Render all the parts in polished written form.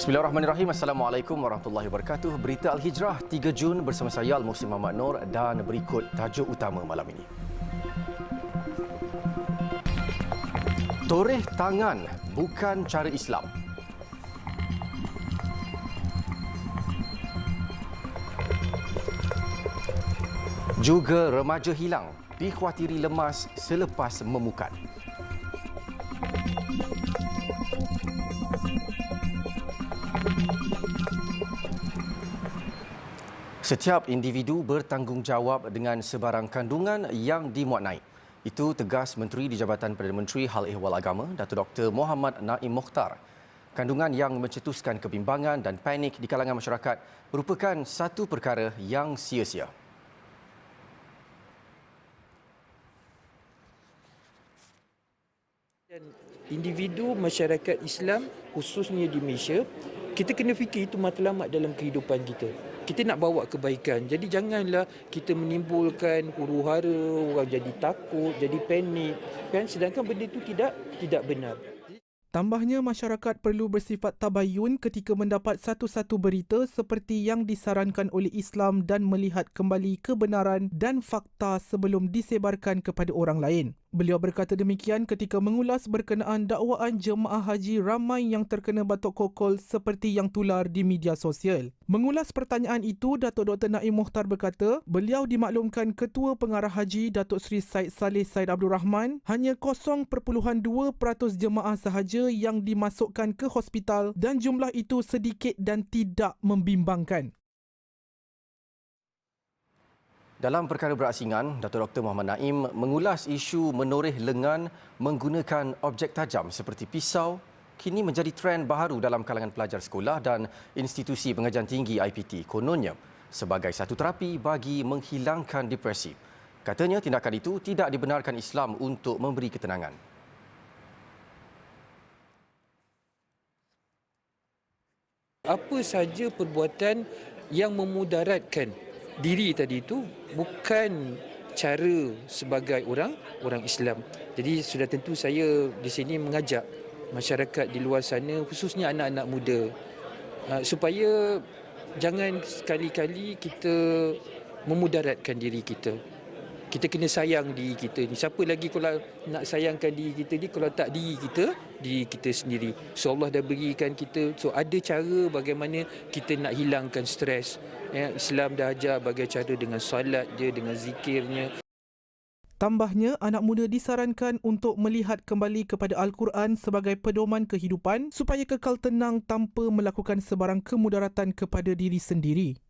Bismillahirrahmanirrahim. Assalamualaikum warahmatullahi wabarakatuh. Berita Al-Hijrah 3 Jun bersama saya Al-Muhsin Muhammad Nur dan berikut tajuk utama malam ini. Toreh tangan bukan cara Islam. Juga remaja hilang dikhawatiri lemas selepas memukat. Setiap individu bertanggungjawab dengan sebarang kandungan yang dimuat naik. Itu tegas Menteri di Jabatan Perdana Menteri Hal Ehwal Agama, Datuk Dr. Mohammad Naim Mokhtar. Kandungan yang mencetuskan kebimbangan dan panik di kalangan masyarakat merupakan satu perkara yang sia-sia. Individu masyarakat Islam khususnya di Malaysia, kita kena fikir itu matlamat dalam kehidupan kita. Kita nak bawa kebaikan. Jadi janganlah kita menimbulkan huru-hara, orang jadi takut, jadi panik, kan, sedangkan benda itu tidak benar. Tambahnya, masyarakat perlu bersifat tabayun ketika mendapat satu-satu berita seperti yang disarankan oleh Islam dan melihat kembali kebenaran dan fakta sebelum disebarkan kepada orang lain. Beliau berkata demikian ketika mengulas berkenaan dakwaan jemaah haji ramai yang terkena batuk kokol seperti yang tular di media sosial. Mengulas pertanyaan itu, Datuk Dr. Naim Mokhtar berkata, beliau dimaklumkan Ketua Pengarah Haji Datuk Seri Said Saleh Said Abdul Rahman hanya 0.2% jemaah sahaja yang dimasukkan ke hospital dan jumlah itu sedikit dan tidak membimbangkan. Dalam perkara berasingan, Datuk Dr. Mohammad Naim mengulas isu menoreh lengan menggunakan objek tajam seperti pisau kini menjadi trend baharu dalam kalangan pelajar sekolah dan institusi pengajian tinggi IPT, kononnya sebagai satu terapi bagi menghilangkan depresi. Katanya tindakan itu tidak dibenarkan Islam untuk memberi ketenangan. Apa saja perbuatan yang memudaratkan diri tadi itu bukan cara sebagai orang Islam. Jadi sudah tentu saya di sini mengajak masyarakat di luar sana, khususnya anak-anak muda, supaya jangan sekali-kali kita memudaratkan diri kita. Kita kena sayang diri kita ni. Siapa lagi kalau nak sayangkan diri kita ni kalau tak diri kita sendiri. So Allah dah berikan kita, so ada cara bagaimana kita nak hilangkan stres. Islam dah ajar bagaimana cara dengan solat dia, dengan zikirnya. Tambahnya, anak muda disarankan untuk melihat kembali kepada Al-Quran sebagai pedoman kehidupan supaya kekal tenang tanpa melakukan sebarang kemudaratan kepada diri sendiri.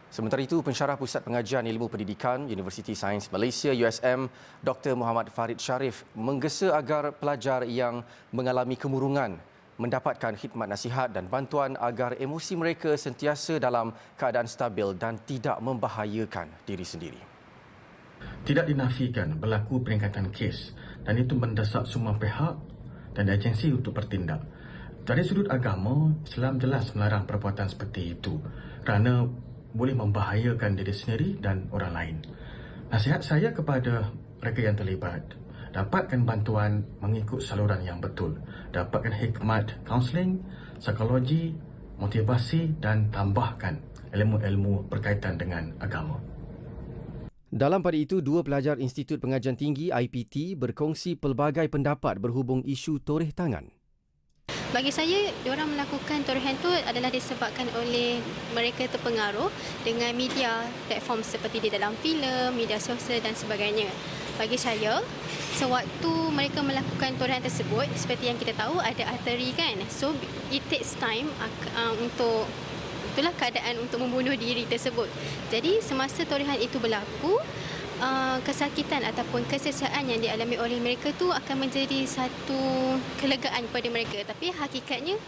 Sementara itu, Pensyarah Pusat Pengajian Ilmu Pendidikan Universiti Sains Malaysia USM, Dr. Muhammad Farid Sharif menggesa agar pelajar yang mengalami kemurungan mendapatkan khidmat nasihat dan bantuan agar emosi mereka sentiasa dalam keadaan stabil dan tidak membahayakan diri sendiri. Tidak dinafikan berlaku peningkatan kes dan itu mendesak semua pihak dan agensi untuk bertindak. Dari sudut agama, Islam jelas melarang perbuatan seperti itu kerana boleh membahayakan diri sendiri dan orang lain. Nasihat saya kepada mereka yang terlibat, dapatkan bantuan mengikut saluran yang betul. Dapatkan hikmat kaunseling, psikologi, motivasi dan tambahkan ilmu-ilmu berkaitan dengan agama. Dalam pada itu, dua pelajar Institut Pengajian Tinggi IPT berkongsi pelbagai pendapat berhubung isu toreh tangan. Bagi saya, diorang melakukan torehan itu adalah disebabkan oleh mereka terpengaruh dengan media platform seperti di dalam filem, media sosial dan sebagainya. Bagi saya, sewaktu mereka melakukan torehan tersebut, seperti yang kita tahu ada arteri kan. So, it takes time untuk itulah keadaan untuk membunuh diri tersebut. Jadi, semasa torehan itu berlaku, kesakitan ataupun kesesaan yang dialami oleh mereka tu akan menjadi satu kelegaan kepada mereka, tapi hakikatnya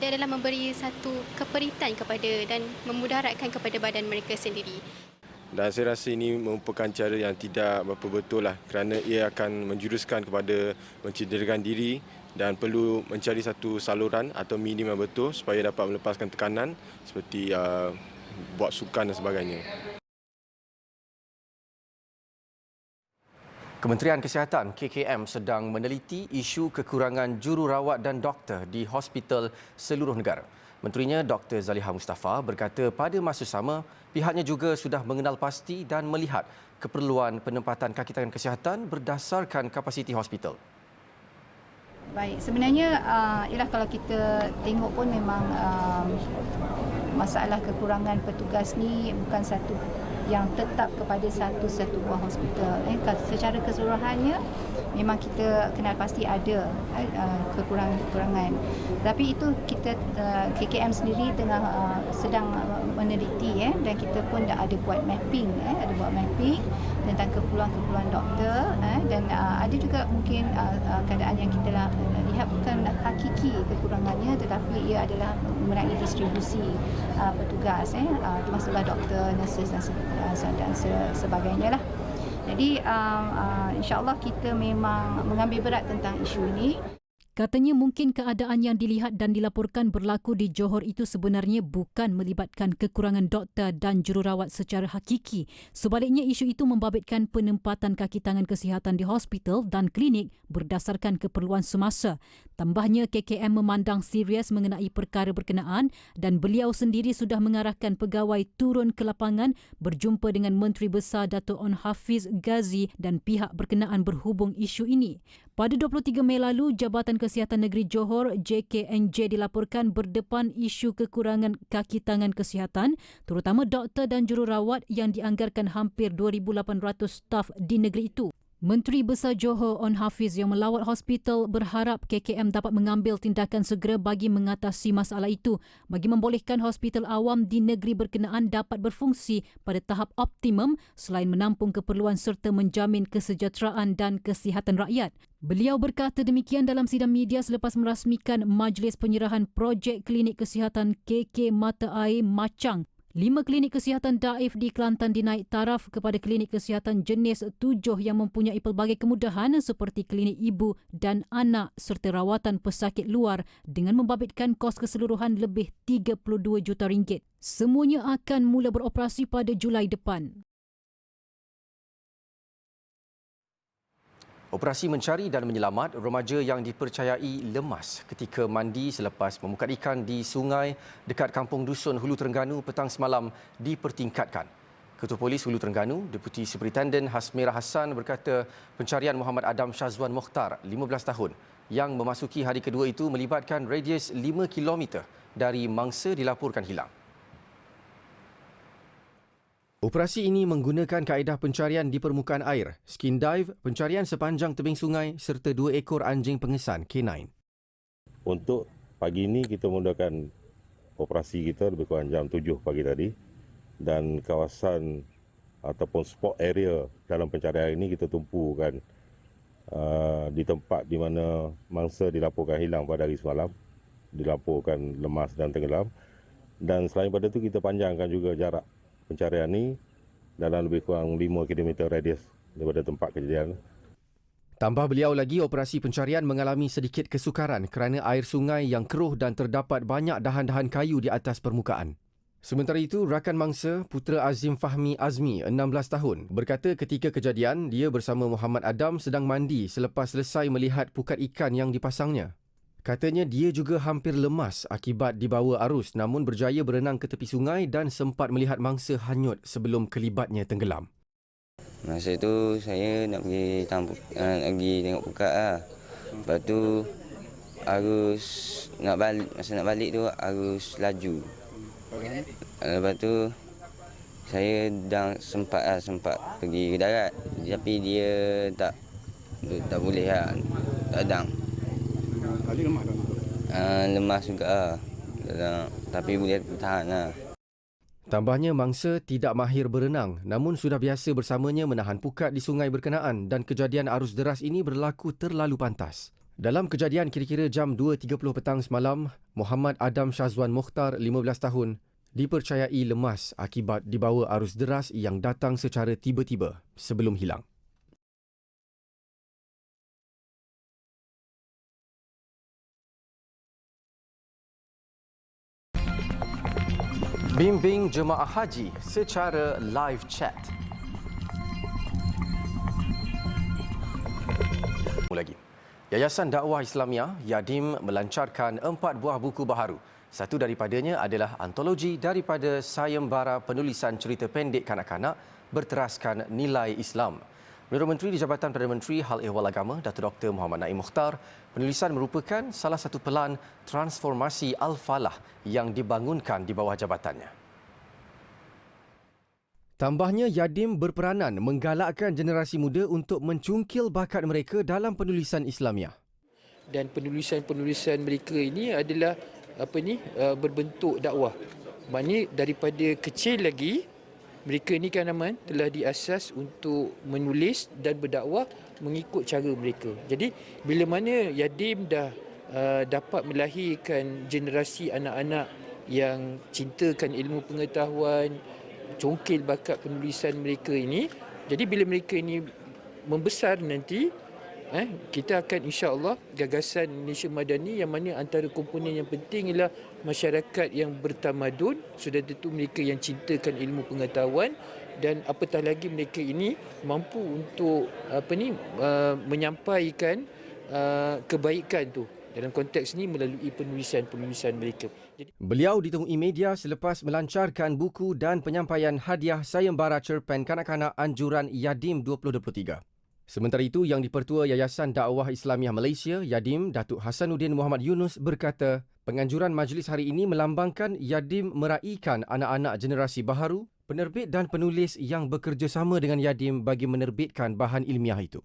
dia adalah memberi satu keperitan kepada dan memudaratkan kepada badan mereka sendiri. Dan saya rasa ini merupakan cara yang tidak berapa betul lah, kerana ia akan menjuruskan kepada mencederakan diri dan perlu mencari satu saluran atau medium yang betul supaya dapat melepaskan tekanan seperti buat sukan dan sebagainya. Kementerian Kesihatan KKM sedang meneliti isu kekurangan jururawat dan doktor di hospital seluruh negara. Menterinya Dr. Zaliha Mustafa berkata pada masa sama pihaknya juga sudah mengenal pasti dan melihat keperluan penempatan kaki tangan kesihatan berdasarkan kapasiti hospital. Baik, sebenarnya ialah kalau kita tengok pun memang masalah kekurangan petugas ni bukan satu yang tetap kepada satu buah hospital. Secara keseluruhannya memang kita kenal pasti ada kekurangan. Tapi itu kita KKM sendiri tengah sedang meneliti dan kita pun dah ada buat mapping tentang keperluan doktor dan ada juga mungkin keadaan yang kita lihat bukan hakiki kekurangannya tetapi ia adalah mengenai distribusi petugas termasuklah doktor, nurses dan sebagainya lah. Jadi insya-Allah kita memang mengambil berat tentang isu ini. Katanya mungkin keadaan yang dilihat dan dilaporkan berlaku di Johor itu sebenarnya bukan melibatkan kekurangan doktor dan jururawat secara hakiki. Sebaliknya isu itu membabitkan penempatan kaki tangan kesihatan di hospital dan klinik berdasarkan keperluan semasa. Tambahnya KKM memandang serius mengenai perkara berkenaan dan beliau sendiri sudah mengarahkan pegawai turun ke lapangan berjumpa dengan Menteri Besar Dato' Onn Hafiz Ghazi dan pihak berkenaan berhubung isu ini. Pada 23 Mei lalu, Jabatan Kesihatan Negeri Johor JKNJ dilaporkan berdepan isu kekurangan kaki tangan kesihatan, terutama doktor dan jururawat yang dianggarkan hampir 2,800 staf di negeri itu. Menteri Besar Johor Onn Hafiz yang melawat hospital berharap KKM dapat mengambil tindakan segera bagi mengatasi masalah itu bagi membolehkan hospital awam di negeri berkenaan dapat berfungsi pada tahap optimum selain menampung keperluan serta menjamin kesejahteraan dan kesihatan rakyat. Beliau berkata demikian dalam sidang media selepas merasmikan Majlis Penyerahan Projek Klinik Kesihatan KK Mata Air Machang. 5 klinik kesihatan daif di Kelantan dinaik taraf kepada klinik kesihatan jenis 7 yang mempunyai pelbagai kemudahan seperti klinik ibu dan anak serta rawatan pesakit luar dengan membabitkan kos keseluruhan lebih 32 juta ringgit. Semuanya akan mula beroperasi pada Julai depan. Operasi mencari dan menyelamat remaja yang dipercayai lemas ketika mandi selepas memukat ikan di sungai dekat Kampung Dusun Hulu Terengganu petang semalam dipertingkatkan. Ketua Polis Hulu Terengganu, Deputi Superintenden Hasmirah Hassan berkata pencarian Muhammad Adam Syazwan Mokhtar, 15 tahun, yang memasuki hari kedua itu melibatkan radius 5 km dari mangsa dilaporkan hilang. Operasi ini menggunakan kaedah pencarian di permukaan air, skin dive, pencarian sepanjang tebing sungai serta 2 ekor anjing pengesan K9. Untuk pagi ini kita menggunakan operasi kita lebih kurang jam 7 pagi tadi dan kawasan ataupun spot area dalam pencarian ini kita tumpukan di tempat di mana mangsa dilaporkan hilang pada hari semalam, dilaporkan lemas dan tenggelam, dan selain pada itu kita panjangkan juga jarak pencarian ini dalam lebih kurang 5 km radius daripada tempat kejadian. Tambah beliau lagi, operasi pencarian mengalami sedikit kesukaran kerana air sungai yang keruh dan terdapat banyak dahan-dahan kayu di atas permukaan. Sementara itu, rakan mangsa putera Azim Fahmi Azmi, 16 tahun, berkata ketika kejadian, dia bersama Muhammad Adam sedang mandi selepas selesai melihat pukat ikan yang dipasangnya. Katanya dia juga hampir lemas akibat dibawa arus namun berjaya berenang ke tepi sungai dan sempat melihat mangsa hanyut sebelum kelibatnya tenggelam. Masa tu saya nak pergi tengok pukat lah. Lepas tu arus nak balik tu arus laju. Lepas tu saya dah sempat pergi ke darat tapi dia tak boleh lah. Tak ada. Lemas juga tapi boleh bertahan lah. Tambahnya mangsa tidak mahir berenang namun sudah biasa bersamanya menahan pukat di sungai berkenaan dan kejadian arus deras ini berlaku terlalu pantas. Dalam kejadian kira-kira jam 2.30 petang semalam, Muhammad Adam Syazwan Mokhtar, 15 tahun, dipercayai lemas akibat dibawa arus deras yang datang secara tiba-tiba sebelum hilang. Bimbing jemaah haji secara live chat. Yayasan Dakwah Islamiah Yadim melancarkan 4 buah buku baharu. Satu daripadanya adalah antologi daripada sayembara penulisan cerita pendek kanak-kanak berteraskan nilai Islam. Menurut Menteri di Jabatan Perdana Menteri Hal Ehwal Agama, Datuk Dr. Muhammad Naim Mukhtar, penulisan merupakan salah satu pelan transformasi Al-Falah yang dibangunkan di bawah jabatannya. Tambahnya, Yadim berperanan menggalakkan generasi muda untuk mencungkil bakat mereka dalam penulisan Islamiah. Dan penulisan-penulisan mereka ini adalah berbentuk dakwah. Maknanya daripada kecil lagi mereka ni kan Aman telah diasas untuk menulis dan berdakwah mengikut cara mereka. Jadi bila mana Yadim dah dapat melahirkan generasi anak-anak yang cintakan ilmu pengetahuan, congkil bakat penulisan mereka ini, jadi bila mereka ini membesar nanti, kita akan insya-Allah gagasan Indonesia Madani yang mana antara komponen yang penting ialah masyarakat yang bertamadun, sudah tentu mereka yang cintakan ilmu pengetahuan dan apatah lagi mereka ini mampu untuk menyampaikan kebaikan tu dalam konteks ini melalui penulisan-penulisan mereka. Beliau ditemui media selepas melancarkan buku dan penyampaian hadiah sayembara cerpen kanak-kanak anjuran Yadim 2023. Sementara itu, Yang di-Pertua Yayasan Dakwah Islamiah Malaysia, Yadim, Datuk Hasanuddin Muhammad Yunus berkata, penganjuran majlis hari ini melambangkan Yadim meraihkan anak-anak generasi baharu, penerbit dan penulis yang bekerjasama dengan Yadim bagi menerbitkan bahan ilmiah itu.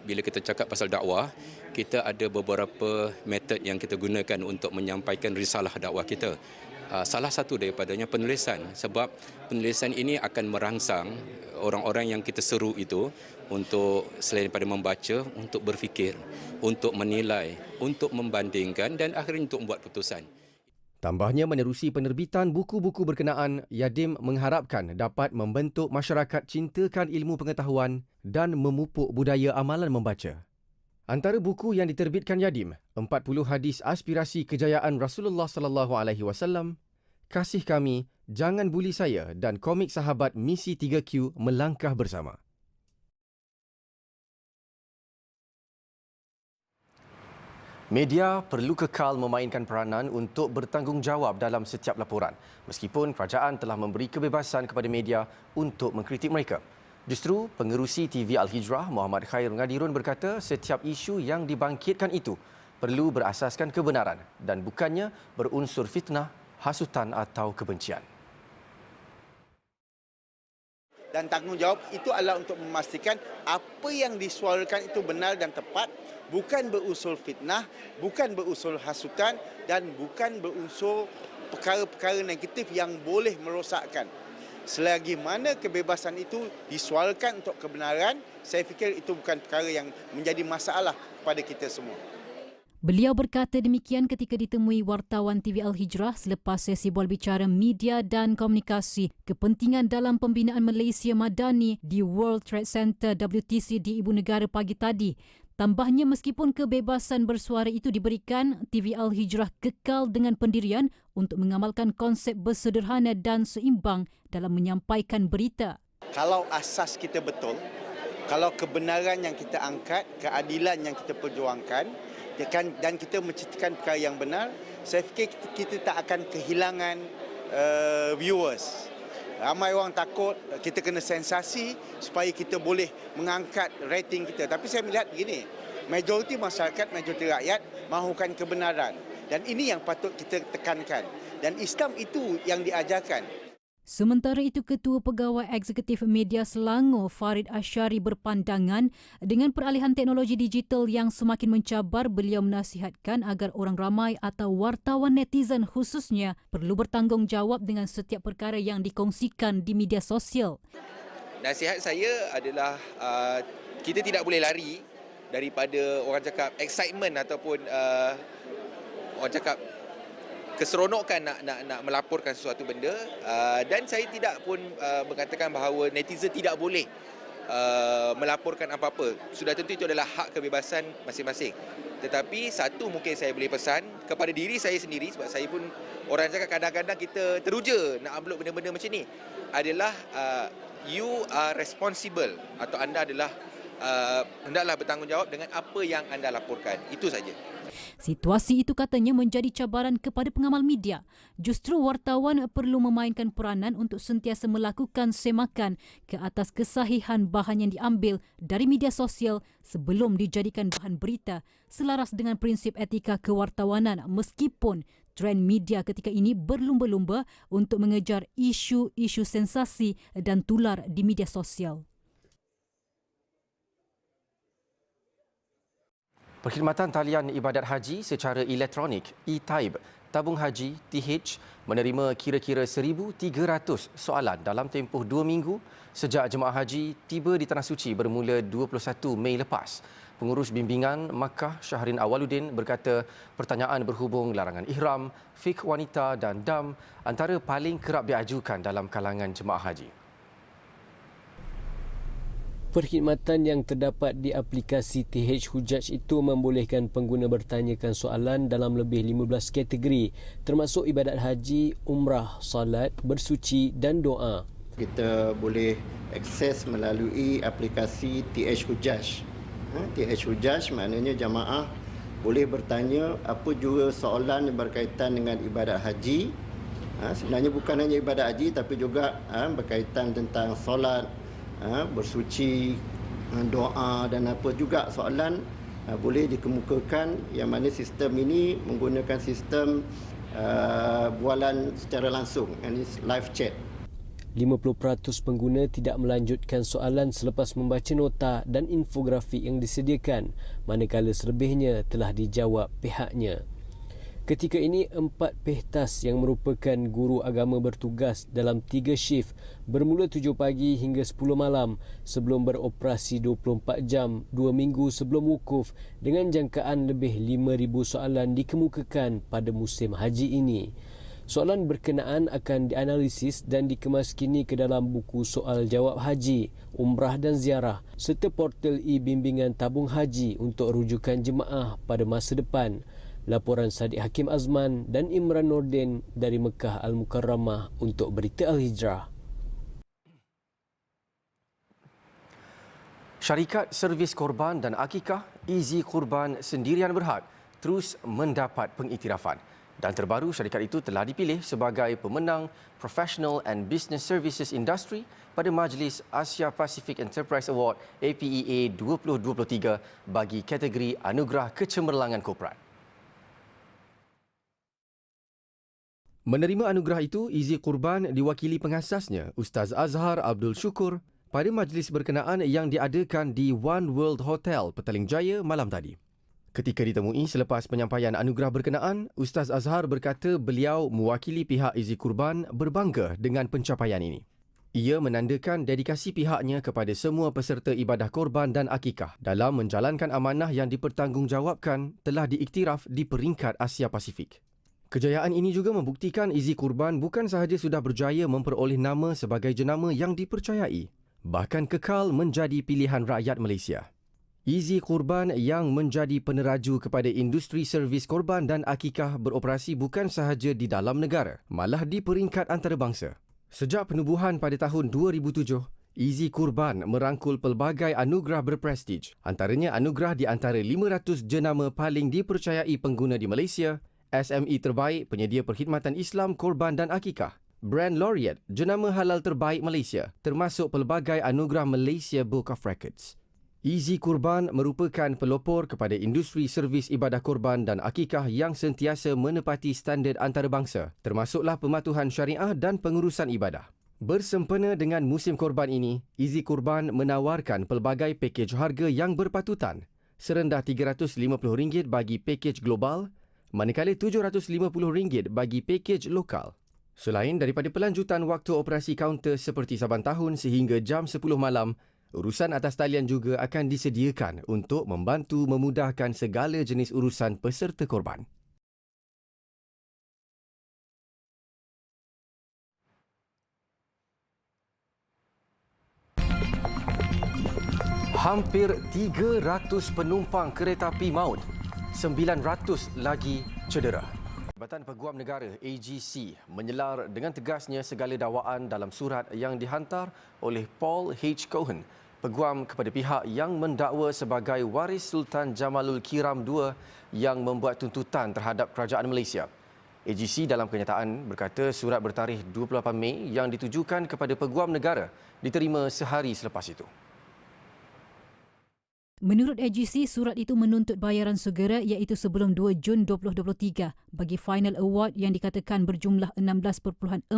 Bila kita cakap pasal dakwah, kita ada beberapa metod yang kita gunakan untuk menyampaikan risalah dakwah kita. Salah satu daripadanya penulisan, sebab penulisan ini akan merangsang orang-orang yang kita seru itu untuk selain daripada membaca, untuk berfikir, untuk menilai, untuk membandingkan dan akhirnya untuk membuat putusan. Tambahnya, menerusi penerbitan buku-buku berkenaan, Yadim mengharapkan dapat membentuk masyarakat cintakan ilmu pengetahuan dan memupuk budaya amalan membaca. Antara buku yang diterbitkan Yadim, 40 hadis aspirasi kejayaan Rasulullah SAW, Kasih Kami, Jangan Buli Saya dan komik sahabat Misi 3Q Melangkah Bersama. Media perlu kekal memainkan peranan untuk bertanggungjawab dalam setiap laporan, meskipun kerajaan telah memberi kebebasan kepada media untuk mengkritik mereka. Justru, pengerusi TV Al-Hijrah Muhammad Khair Ngadirun berkata setiap isu yang dibangkitkan itu perlu berasaskan kebenaran dan bukannya berunsur fitnah, hasutan atau kebencian. Dan tanggungjawab itu adalah untuk memastikan apa yang disuarakan itu benar dan tepat, bukan berunsur fitnah, bukan berunsur hasutan dan bukan berunsur perkara-perkara negatif yang boleh merosakkan. Selagi mana kebebasan itu disuarakan untuk kebenaran, saya fikir itu bukan perkara yang menjadi masalah kepada kita semua. Beliau berkata demikian ketika ditemui wartawan TV Al-Hijrah selepas sesi bual bicara media dan komunikasi kepentingan dalam pembinaan Malaysia Madani di World Trade Center WTC di Ibu Negara pagi tadi. Tambahnya, meskipun kebebasan bersuara itu diberikan, TV Al-Hijrah kekal dengan pendirian untuk mengamalkan konsep bersederhana dan seimbang dalam menyampaikan berita. Kalau asas kita betul, kalau kebenaran yang kita angkat, keadilan yang kita perjuangkan dan kita menceritakan perkara yang benar, saya fikir kita tak akan kehilangan viewers. Ramai orang takut kita kena sensasi supaya kita boleh mengangkat rating kita. Tapi saya melihat begini, majoriti masyarakat, majoriti rakyat mahukan kebenaran. Dan ini yang patut kita tekankan. Dan Islam itu yang diajarkan. Sementara itu, Ketua Pegawai Eksekutif Media Selangor Farid Asyari berpandangan dengan peralihan teknologi digital yang semakin mencabar, beliau menasihatkan agar orang ramai atau wartawan netizen khususnya perlu bertanggungjawab dengan setiap perkara yang dikongsikan di media sosial. Nasihat saya adalah kita tidak boleh lari daripada orang cakap excitement ataupun orang cakap keseronokan nak melaporkan sesuatu benda, dan saya tidak pun mengatakan bahawa netizen tidak boleh melaporkan apa-apa. Sudah tentu itu adalah hak kebebasan masing-masing. Tetapi satu mungkin saya boleh pesan kepada diri saya sendiri, sebab saya pun orang cakap kadang-kadang kita teruja nak upload benda-benda macam ni, adalah you are responsible atau anda adalah hendaklah bertanggungjawab dengan apa yang anda laporkan. Itu saja. Situasi itu katanya menjadi cabaran kepada pengamal media. Justru wartawan perlu memainkan peranan untuk sentiasa melakukan semakan ke atas kesahihan bahan yang diambil dari media sosial sebelum dijadikan bahan berita selaras dengan prinsip etika kewartawanan, meskipun trend media ketika ini berlumba-lumba untuk mengejar isu-isu sensasi dan tular di media sosial. Perkhidmatan Talian Ibadat Haji secara elektronik e-Taib Tabung Haji TH menerima kira-kira 1,300 soalan dalam tempoh 2 minggu sejak jemaah haji tiba di Tanah Suci bermula 21 Mei lepas. Pengurus bimbingan Makkah Syahrin Awaluddin berkata pertanyaan berhubung larangan ihram, fiqh wanita dan dam antara paling kerap diajukan dalam kalangan jemaah haji. Perkhidmatan yang terdapat di aplikasi TH Hujaj itu membolehkan pengguna bertanyakan soalan dalam lebih 15 kategori termasuk ibadat haji, umrah, salat, bersuci dan doa. Kita boleh akses melalui aplikasi TH Hujaj. TH Hujaj maknanya jamaah boleh bertanya apa jua soalan yang berkaitan dengan ibadat haji. Sebenarnya bukan hanya ibadat haji tapi juga berkaitan tentang solat, bersuci, doa dan apa juga soalan boleh dikemukakan, yang mana sistem ini menggunakan sistem bualan secara langsung, ini live chat. 50% pengguna tidak melanjutkan soalan selepas membaca nota dan infografik yang disediakan, manakala selebihnya telah dijawab pihaknya. Ketika ini, 4 pehtas yang merupakan guru agama bertugas dalam 3 shift bermula 7 pagi hingga 10 malam sebelum beroperasi 24 jam 2 minggu sebelum wukuf dengan jangkaan lebih 5,000 soalan dikemukakan pada musim haji ini. Soalan berkenaan akan dianalisis dan dikemaskini ke dalam buku soal jawab haji, umrah dan ziarah serta portal e-bimbingan tabung haji untuk rujukan jemaah pada masa depan. Laporan Sadiq Hakim Azman dan Imran Nordin dari Mekah Al-Mukarramah untuk Berita Al-Hijrah. Syarikat Servis Korban dan Akikah Easy Kurban Sendirian Berhad terus mendapat pengiktirafan. Dan terbaru, syarikat itu telah dipilih sebagai pemenang Professional and Business Services Industry pada Majlis Asia Pacific Enterprise Award APEA 2023 bagi kategori Anugerah Kecemerlangan Korporat. Menerima anugerah itu, Easy Kurban diwakili pengasasnya Ustaz Azhar Abdul Syukur pada majlis berkenaan yang diadakan di One World Hotel, Petaling Jaya malam tadi. Ketika ditemui selepas penyampaian anugerah berkenaan, Ustaz Azhar berkata beliau mewakili pihak Easy Kurban berbangga dengan pencapaian ini. Ia menandakan dedikasi pihaknya kepada semua peserta ibadah korban dan akikah dalam menjalankan amanah yang dipertanggungjawabkan telah diiktiraf di peringkat Asia Pasifik. Kejayaan ini juga membuktikan Easy Kurban bukan sahaja sudah berjaya memperoleh nama sebagai jenama yang dipercayai, bahkan kekal menjadi pilihan rakyat Malaysia. Easy Kurban yang menjadi peneraju kepada industri servis korban dan akikah beroperasi bukan sahaja di dalam negara, malah di peringkat antarabangsa. Sejak penubuhan pada tahun 2007, Easy Kurban merangkul pelbagai anugerah berprestij, antaranya anugerah di antara 500 jenama paling dipercayai pengguna di Malaysia, SME terbaik penyedia perkhidmatan Islam, korban dan akikah, Brand Laureate, jenama halal terbaik Malaysia, termasuk pelbagai anugerah Malaysia Book of Records. Easy Kurban merupakan pelopor kepada industri servis ibadah korban dan akikah yang sentiasa menepati standard antarabangsa, termasuklah pematuhan syariah dan pengurusan ibadah. Bersempena dengan musim korban ini, Easy Kurban menawarkan pelbagai pakej harga yang berpatutan, serendah RM350 bagi pakej global, manakala RM750 bagi pakej lokal. Selain daripada pelanjutan waktu operasi kaunter seperti saban tahun sehingga jam 10 malam, urusan atas talian juga akan disediakan untuk membantu memudahkan segala jenis urusan peserta korban. Hampir 300 penumpang kereta api maut, 900 lagi cedera. Jabatan Peguam Negara AGC menyelar dengan tegasnya segala dakwaan dalam surat yang dihantar oleh Paul H. Cohen, peguam kepada pihak yang mendakwa sebagai waris Sultan Jamalul Kiram II yang membuat tuntutan terhadap kerajaan Malaysia. AGC dalam kenyataan berkata surat bertarikh 28 Mei yang ditujukan kepada peguam negara diterima sehari selepas itu. Menurut AGC, surat itu menuntut bayaran segera iaitu sebelum 2 Jun 2023 bagi final award yang dikatakan berjumlah 16.412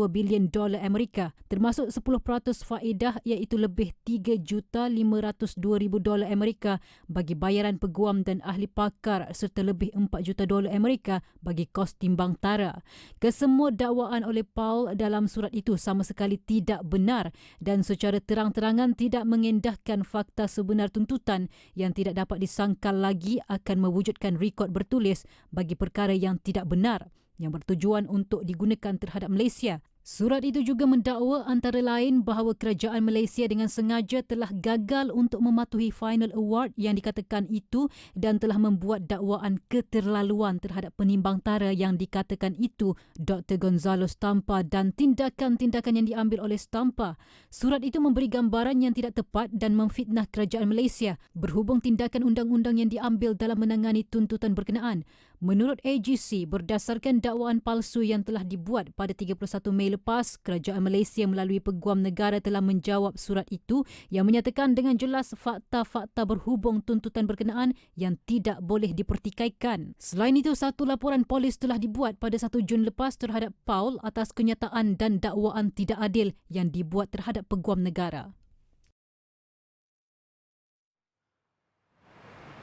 bilion dolar Amerika, termasuk 10% faedah iaitu lebih 3,502,000 dolar Amerika bagi bayaran peguam dan ahli pakar serta lebih 4 juta dolar Amerika bagi kos timbang tara. Kesemua dakwaan oleh Paul dalam surat itu sama sekali tidak benar dan secara terang-terangan tidak mengendahkan fakta sebenar tuntutan yang tidak dapat disangkal lagi akan mewujudkan rekod bertulis bagi perkara yang tidak benar yang bertujuan untuk digunakan terhadap Malaysia. Surat itu juga mendakwa antara lain bahawa kerajaan Malaysia dengan sengaja telah gagal untuk mematuhi final award yang dikatakan itu dan telah membuat dakwaan keterlaluan terhadap penimbang tara yang dikatakan itu Dr. Gonzalo Stampa dan tindakan-tindakan yang diambil oleh Stampa. Surat itu memberi gambaran yang tidak tepat dan memfitnah kerajaan Malaysia berhubung tindakan undang-undang yang diambil dalam menangani tuntutan berkenaan. Menurut AGC, berdasarkan dakwaan palsu yang telah dibuat pada 31 Mei lepas, kerajaan Malaysia melalui peguam negara telah menjawab surat itu yang menyatakan dengan jelas fakta-fakta berhubung tuntutan berkenaan yang tidak boleh dipertikaikan. Selain itu, satu laporan polis telah dibuat pada 1 Jun lepas terhadap Paul atas kenyataan dan dakwaan tidak adil yang dibuat terhadap peguam negara.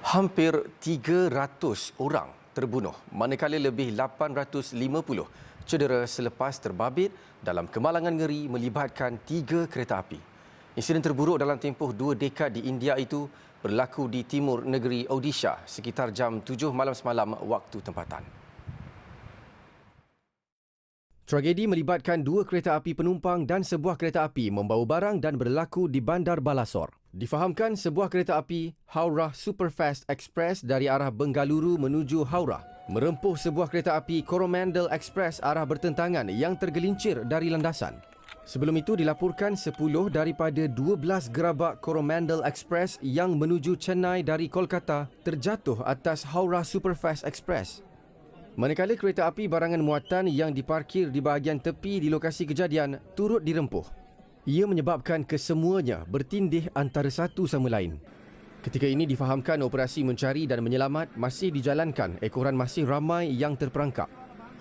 Hampir 300 orang terbunuh, manakala lebih 850 cedera selepas terbabit dalam kemalangan ngeri melibatkan 3 kereta api. Insiden terburuk dalam tempoh 2 dekad di India itu berlaku di timur negeri Odisha sekitar jam 7 malam semalam waktu tempatan. Tragedi melibatkan 2 kereta api penumpang dan sebuah kereta api membawa barang dan berlaku di Bandar Balasore. Difahamkan sebuah kereta api Howrah Superfast Express dari arah Bengaluru menuju Howrah merempuh sebuah kereta api Coromandel Express arah bertentangan yang tergelincir dari landasan. Sebelum itu dilaporkan 10 daripada 12 gerabak Coromandel Express yang menuju Chennai dari Kolkata terjatuh atas Howrah Superfast Express. Manakala kereta api barangan muatan yang diparkir di bahagian tepi di lokasi kejadian turut dirempuh. Ia menyebabkan kesemuanya bertindih antara satu sama lain. Ketika ini difahamkan operasi mencari dan menyelamat masih dijalankan ekoran masih ramai yang terperangkap.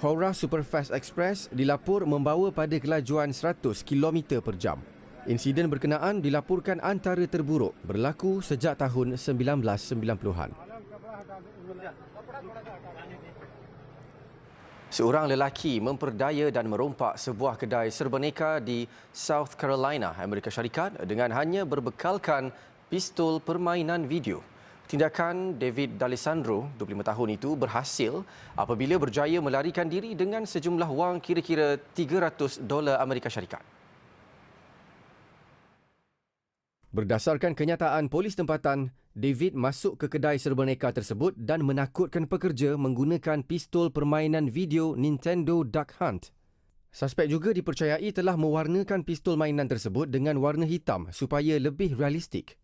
Howrah Superfast Express dilapor membawa pada kelajuan 100 km per jam. Insiden berkenaan dilaporkan antara terburuk berlaku sejak tahun 1990-an. Seorang lelaki memperdaya dan merompak sebuah kedai serbaneka di South Carolina, Amerika Syarikat dengan hanya berbekalkan pistol permainan video. Tindakan David D'Alessandro, 25 tahun itu berhasil apabila berjaya melarikan diri dengan sejumlah wang kira-kira $300 Amerika Syarikat. Berdasarkan kenyataan polis tempatan, David masuk ke kedai serbaneka tersebut dan menakutkan pekerja menggunakan pistol permainan video Nintendo Duck Hunt. Suspek juga dipercayai telah mewarnakan pistol mainan tersebut dengan warna hitam supaya lebih realistik.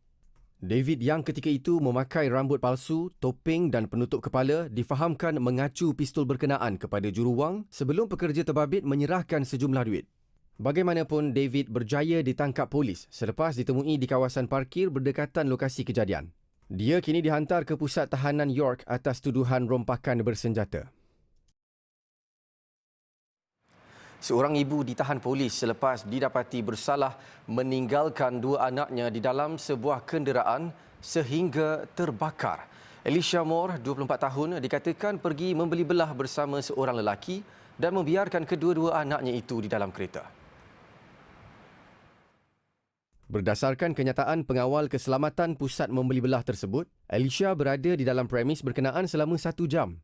David yang ketika itu memakai rambut palsu, topeng dan penutup kepala difahamkan mengacu pistol berkenaan kepada juruwang sebelum pekerja terbabit menyerahkan sejumlah duit. Bagaimanapun, David berjaya ditangkap polis selepas ditemui di kawasan parkir berdekatan lokasi kejadian. Dia kini dihantar ke pusat tahanan York atas tuduhan rompakan bersenjata. Seorang ibu ditahan polis selepas didapati bersalah meninggalkan 2 anaknya di dalam sebuah kenderaan sehingga terbakar. Alicia Moore, 24 tahun, dikatakan pergi membeli belah bersama seorang lelaki dan membiarkan kedua-dua anaknya itu di dalam kereta. Berdasarkan kenyataan pengawal keselamatan pusat membeli belah tersebut, Alicia berada di dalam premis berkenaan selama 1 jam.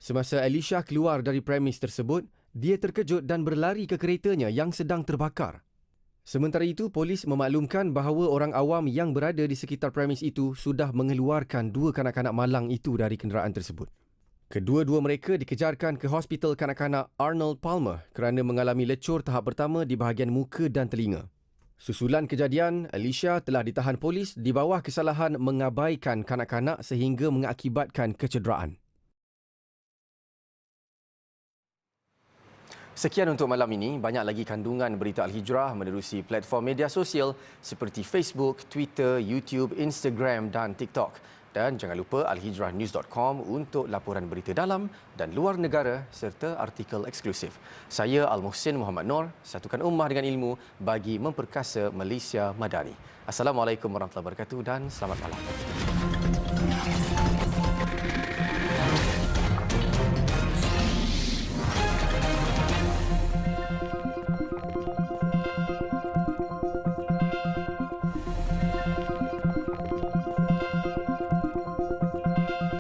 Semasa Alicia keluar dari premis tersebut, dia terkejut dan berlari ke keretanya yang sedang terbakar. Sementara itu, polis memaklumkan bahawa orang awam yang berada di sekitar premis itu sudah mengeluarkan 2 kanak-kanak malang itu dari kenderaan tersebut. Kedua-dua mereka dikejarkan ke Hospital Kanak-kanak Arnold Palmer kerana mengalami lecur tahap pertama di bahagian muka dan telinga. Susulan kejadian, Alicia telah ditahan polis di bawah kesalahan mengabaikan kanak-kanak sehingga mengakibatkan kecederaan. Sekian untuk malam ini. Banyak lagi kandungan berita Al-Hijrah menerusi platform media sosial seperti Facebook, Twitter, YouTube, Instagram dan TikTok. Dan jangan lupa alhijrahnews.com untuk laporan berita dalam dan luar negara serta artikel eksklusif. Saya Al-Muhsin Muhammad Noor, satukan ummah dengan ilmu bagi memperkasa Malaysia Madani. Assalamualaikum warahmatullahi wabarakatuh dan selamat malam.